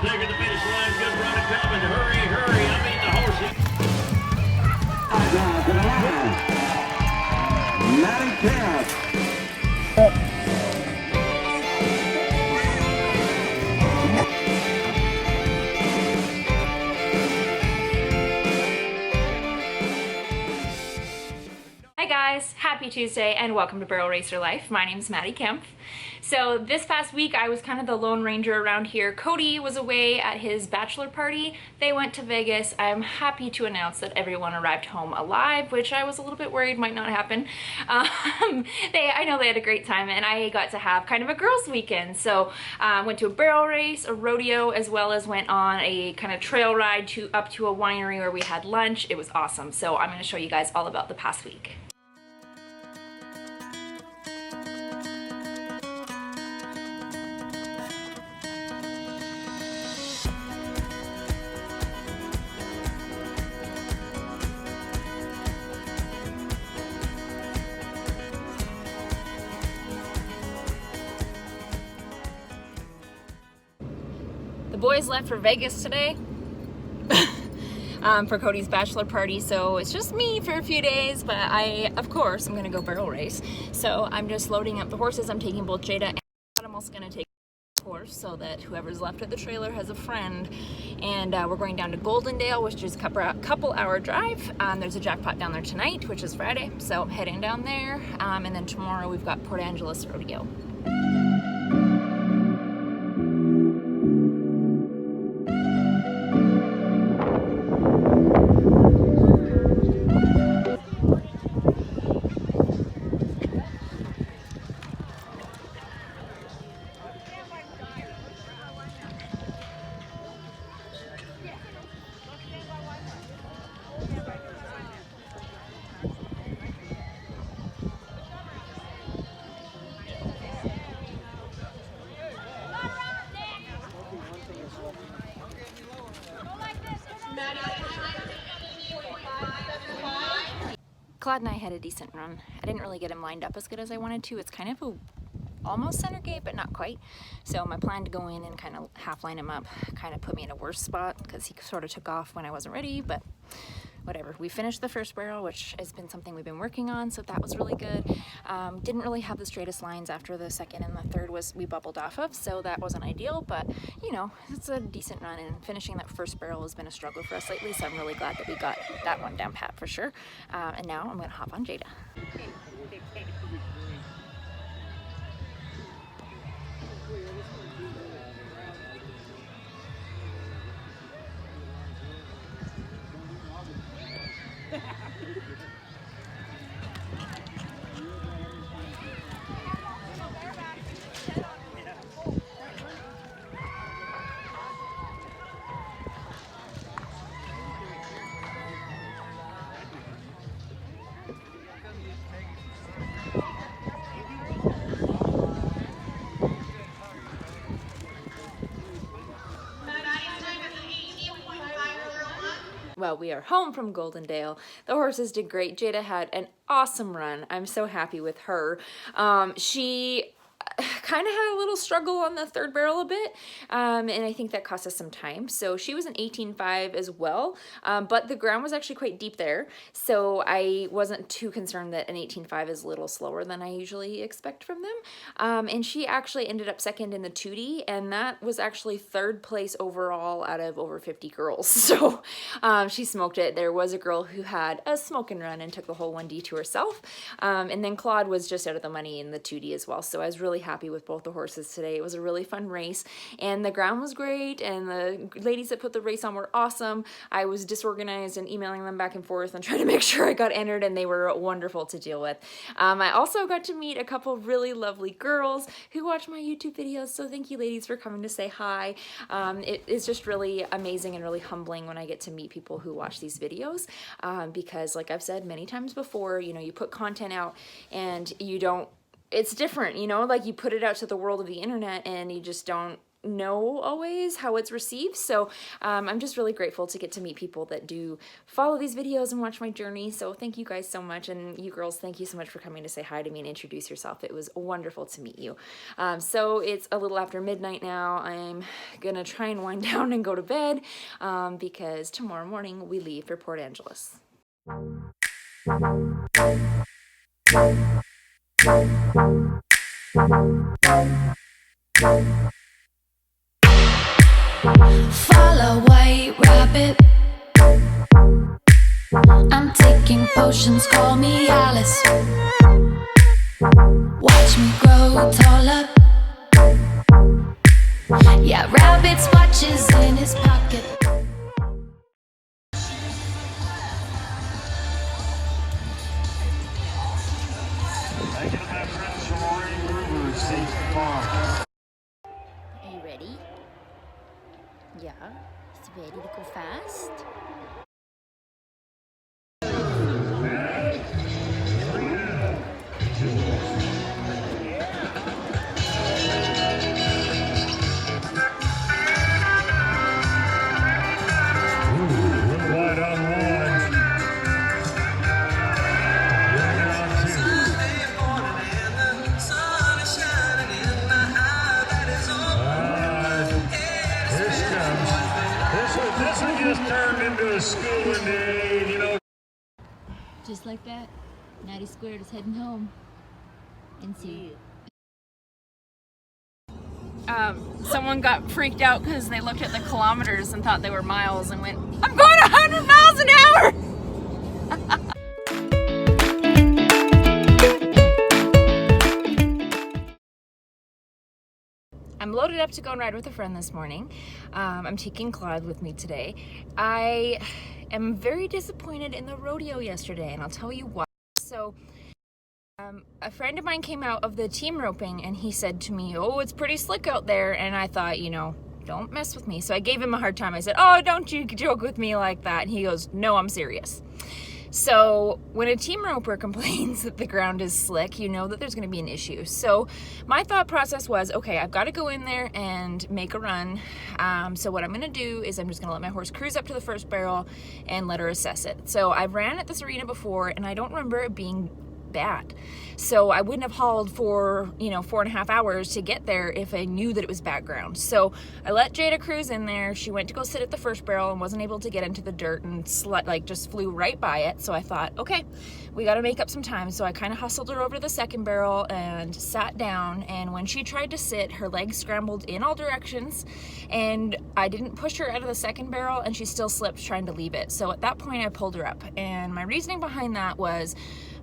taking the finish line. Good run coming. Hurry, hurry. I mean the horses. To the line. MaddiKempf. Hi guys, happy Tuesday and welcome to Barrel Racer Life. My name's Maddie Kempf. So this past week I was kind of the lone ranger around here. Cody was away at his bachelor party. They went to Vegas. I'm happy to announce that everyone arrived home alive, which I was a little bit worried might not happen. I know they had a great time and I got to have kind of a girls weekend. So went to a barrel race, a rodeo, as well as went on a kind of trail ride up to a winery where we had lunch. It was awesome. So I'm going to show you guys all about the past week. The boys left for Vegas today for Cody's bachelor party, so it's just me for a few days, but of course, I'm gonna go barrel race. So I'm just loading up the horses. I'm taking both Jada and I'm also gonna take a horse so that whoever's left at the trailer has a friend. And we're going down to Goldendale, which is a couple hour drive. There's a jackpot down there tonight, which is Friday, so heading down there. And then tomorrow we've got Port Angeles Rodeo. Claude and I had a decent run. I didn't really get him lined up as good as I wanted to. It's kind of almost center gate, but not quite. So my plan to go in and kind of half line him up kind of put me in a worse spot because he sort of took off when I wasn't ready, but whatever. We finished the first barrel, which has been something we've been working on, so that was really good. Didn't really have the straightest lines after the second and the third we bubbled off of, so that wasn't ideal, but you know, it's a decent run, and finishing that first barrel has been a struggle for us lately, so I'm really glad that we got that one down pat for sure. And now I'm gonna hop on Jada. Well, we are home from Goldendale. The horses did great. Jada had an awesome run. I'm so happy with her. She kind of had a little struggle on the third barrel a bit, and I think that cost us some time. So she was an 18.5 as well, but the ground was actually quite deep there, so I wasn't too concerned that an 18.5 is a little slower than I usually expect from them. And she actually ended up second in the 2D, and that was actually third place overall out of over 50 girls. So she smoked it. There was a girl who had a smoke and run and took the whole 1D to herself, and then Claude was just out of the money in the 2D as well. So I was really happy with both the horses today. It was a really fun race, and the ground was great, and the ladies that put the race on were awesome. I was disorganized and emailing them back and forth and trying to make sure I got entered, and they were wonderful to deal with. I also got to meet a couple really lovely girls who watch my YouTube videos, so thank you ladies for coming to say hi. It is just really amazing and really humbling when I get to meet people who watch these videos, because like I've said many times before, you know, you put content out and you don't, it's different, you know, like you put it out to the world of the internet and you just don't know always how it's received. So I'm just really grateful to get to meet people that do follow these videos and watch my journey. So thank you guys so much. And you girls, thank you so much for coming to say hi to me and introduce yourself. It was wonderful to meet you. So it's a little after midnight now. I'm gonna try and wind down and go to bed because tomorrow morning we leave for Port Angeles. Follow white rabbit. I'm taking potions, call me Alice. Watch me grow taller. Yeah, rabbit's watches in his pocket. Are you ready? Yeah, it's ready to go fast. Right on one. Bring it on two. This comes. This one just turned into a schooling day, you know. Just like that, Maddie Squared is heading home. And see. Someone got freaked out because they looked at the kilometers and thought they were miles and went, I'm going 100 miles an hour! I'm loaded up to go and ride with a friend this morning. I'm taking Claude with me today. I am very disappointed in the rodeo yesterday, and I'll tell you why. So, a friend of mine came out of the team roping, and he said to me, oh, it's pretty slick out there, and I thought, you know, don't mess with me. So I gave him a hard time. I said, oh, don't you joke with me like that. And he goes, no, I'm serious. So when a team roper complains that the ground is slick, you know that there's going to be an issue. So my thought process was, okay, I've got to go in there and make a run. So what I'm going to do is I'm just going to let my horse cruise up to the first barrel and let her assess it. So I've ran at this arena before, and I don't remember it being bad. So I wouldn't have hauled for, 4.5 hours to get there if I knew that it was background. So I let Jada cruise in there. She went to go sit at the first barrel and wasn't able to get into the dirt and just flew right by it. So I thought, okay, we got to make up some time. So I kind of hustled her over to the second barrel and sat down. And when she tried to sit, her legs scrambled in all directions, and I didn't push her out of the second barrel, and she still slipped trying to leave it. So at that point I pulled her up, and my reasoning behind that was,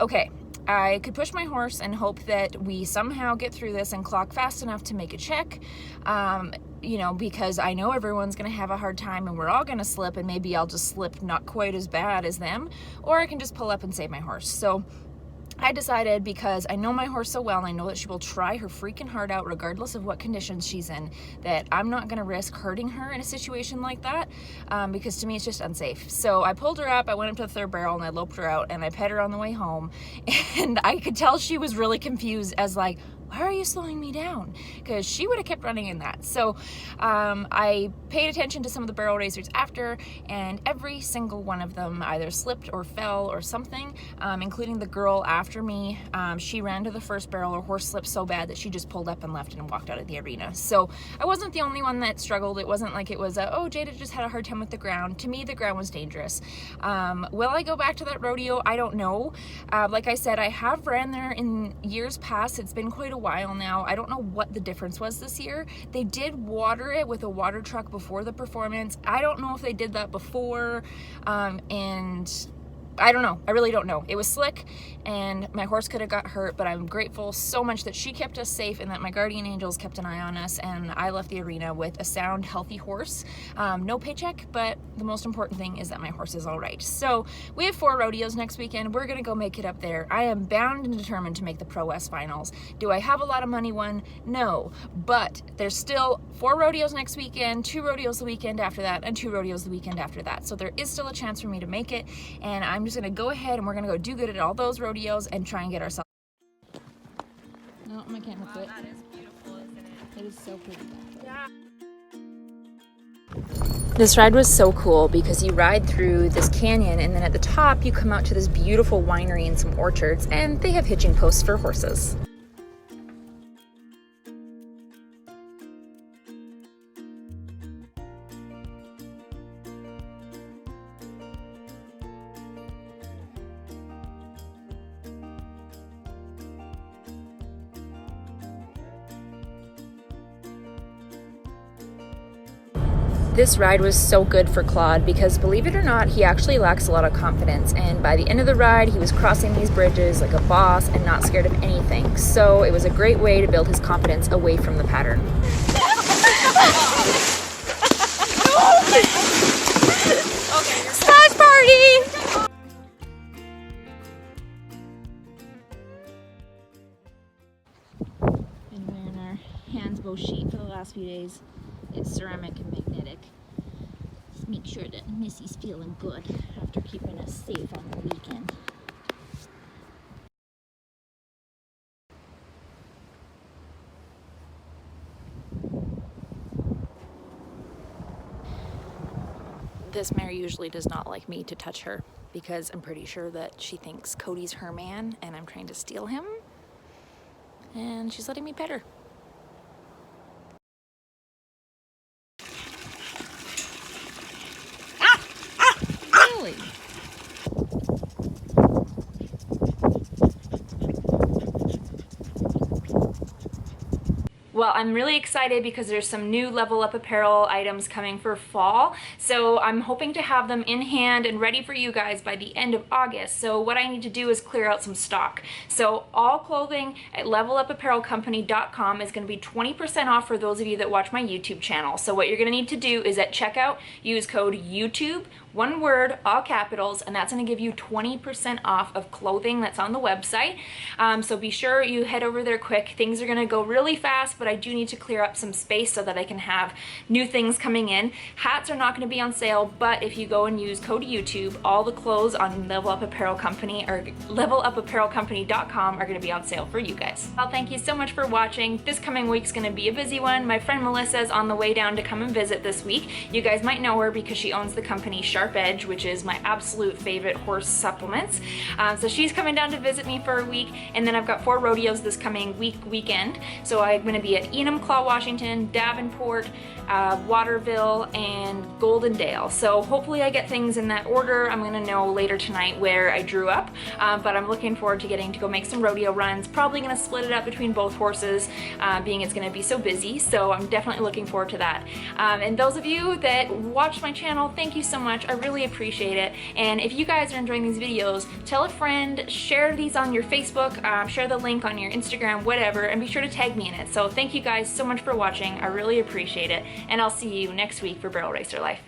okay, I could push my horse and hope that we somehow get through this and clock fast enough to make a check, because I know everyone's going to have a hard time and we're all going to slip, and maybe I'll just slip not quite as bad as them, or I can just pull up and save my horse. So I decided, because I know my horse so well and I know that she will try her freaking heart out regardless of what conditions she's in, that I'm not going to risk hurting her in a situation like that, because to me it's just unsafe. So I pulled her up, I went up to the third barrel and I loped her out, and I pet her on the way home, and I could tell she was really confused as like, why are you slowing me down? Because she would have kept running in that. So I paid attention to some of the barrel racers after, and every single one of them either slipped or fell or something, including the girl after me. She ran to the first barrel. Her horse slipped so bad that she just pulled up and left and walked out of the arena. So I wasn't the only one that struggled. It wasn't like it was, oh, Jada just had a hard time with the ground. To me, the ground was dangerous. Will I go back to that rodeo? I don't know. Like I said, I have ran there in years past. It's been quite a while now. I don't know what the difference was this year. They did water it with a water truck before the performance. I don't know if they did that before, and I don't know. I really don't know. It was slick, and my horse could have got hurt, but I'm grateful so much that she kept us safe and that my guardian angels kept an eye on us, and I left the arena with a sound, healthy horse. No paycheck, but the most important thing is that my horse is all right. So we have 4 rodeos next weekend. We're going to go make it up there. I am bound and determined to make the Pro West finals. Do I have a lot of money won? No, but there's still 4 rodeos next weekend, 2 rodeos the weekend after that, and 2 rodeos the weekend after that. So there is still a chance for me to make it, and I'm just going to go ahead and we're going to go do good at all those rodeos and try and get ourselves. No, my camera quit. That is beautiful, isn't it? It is so pretty. Yeah. This ride was so cool because you ride through this canyon and then at the top you come out to this beautiful winery and some orchards, and they have hitching posts for horses. This ride was so good for Claude because, believe it or not, he actually lacks a lot of confidence, and by the end of the ride he was crossing these bridges like a boss and not scared of anything. So it was a great way to build his confidence away from the pattern. Splash party! Been wearing our Hansbo sheet for the last few days. It's ceramic and magnetic. Just make sure that Missy's feeling good after keeping us safe on the weekend. This mare usually does not like me to touch her because I'm pretty sure that she thinks Cody's her man and I'm trying to steal him. And she's letting me pet her. Really? Well, I'm really excited because there's some new Level Up Apparel items coming for fall. So I'm hoping to have them in hand and ready for you guys by the end of August. So what I need to do is clear out some stock. So all clothing at levelupapparelcompany.com is going to be 20% off for those of you that watch my YouTube channel. So what you're going to need to do is at checkout, use code YouTube, one word, all capitals, and that's going to give you 20% off of clothing that's on the website. So be sure you head over there quick. Things are going to go really fast, but I do need to clear up some space so that I can have new things coming in. Hats are not going to be on sale, but if you go and use code YouTube, all the clothes on Level Up Apparel Company or levelupapparelcompany.com are going to be on sale for you guys. Well, thank you so much for watching. This coming week's going to be a busy one. My friend Melissa is on the way down to come and visit this week. You guys might know her because she owns the company SharpEdge, which is my absolute favorite horse supplements. So she's coming down to visit me for a week, and then I've got 4 rodeos this coming weekend. So I'm going to be at Enum, Claw, Washington, Davenport, Waterville, and Goldendale. So hopefully I get things in that order. I'm going to know later tonight where I drew up, but I'm looking forward to getting to go make some rodeo runs. Probably going to split it up between both horses, being it's going to be so busy. So I'm definitely looking forward to that. And those of you that watch my channel, thank you so much. I really appreciate it. And if you guys are enjoying these videos, tell a friend, share these on your Facebook, share the link on your Instagram, whatever, and be sure to tag me in it. So thank you guys so much for watching. I really appreciate it. And I'll see you next week for Barrel Racer Life.